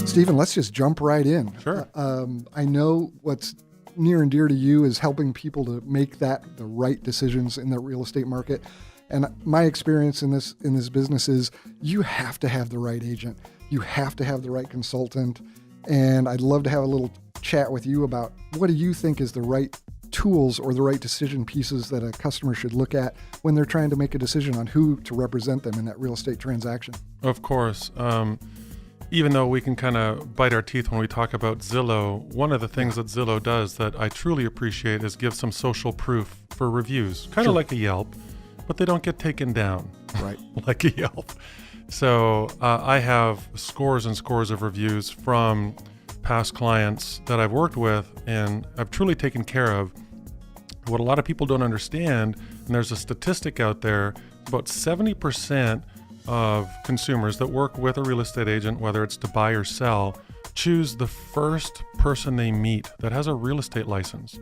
Stephen, let's just jump right in. Sure. I know what's near and dear to you is helping people to make the right decisions in the real estate market. And my experience in this business is you have to have the right agent. You have to have the right consultant. And I'd love to have a little chat with you about what do you think is the right tools or the right decision pieces that a customer should look at when they're trying to make a decision on who to represent them in that real estate transaction. Of course. Even though we can kind of bite our teeth when we talk about Zillow, one of the things that Zillow does that I truly appreciate is give some social proof for reviews, kind of like a Yelp, but they don't get taken down right like a Yelp. So I have scores and scores of reviews from past clients that I've worked with, and I've truly taken care of. What a lot of people don't understand, and there's a statistic out there, about 70% of consumers that work with a real estate agent, whether it's to buy or sell, choose the first person they meet that has a real estate license.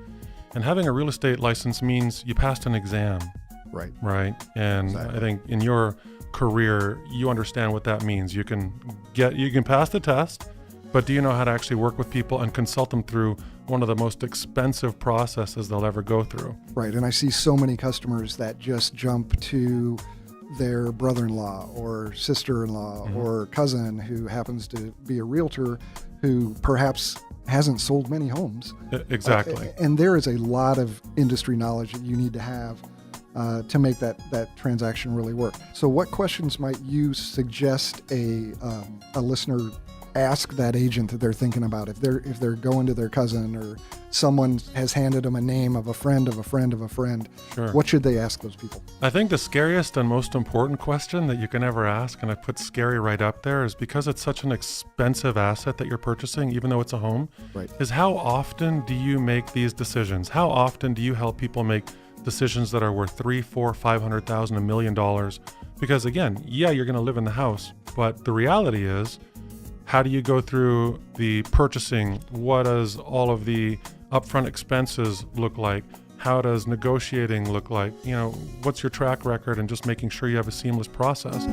And having a real estate license means you passed an exam. Right. And exactly. I think in your career, you understand what that means. You can pass the test, but do you know how to actually work with people and consult them through one of the most expensive processes they'll ever go through? Right. And I see so many customers that just jump to their brother-in-law or sister-in-law or cousin who happens to be a realtor who perhaps hasn't sold many homes. Exactly. And there is a lot of industry knowledge that you need to have to make that transaction really work. So what questions might you suggest a listener ask that agent that they're thinking about if they're going to their cousin or someone has handed them a name of a friend of a friend of a friend? Sure. What should they ask those people? I think the scariest and most important question that you can ever ask, and I put scary right up there, is because it's such an expensive asset that you're purchasing, even though it's a home, is how often do you make these decisions? How often do you help people make decisions that are worth $300,000, $400,000, $500,000, $1 million? Because again, yeah, you're going to live in the house, but the reality is, how do you go through the purchasing? What does all of the upfront expenses look like? How does negotiating look like? What's your track record, and just making sure you have a seamless process?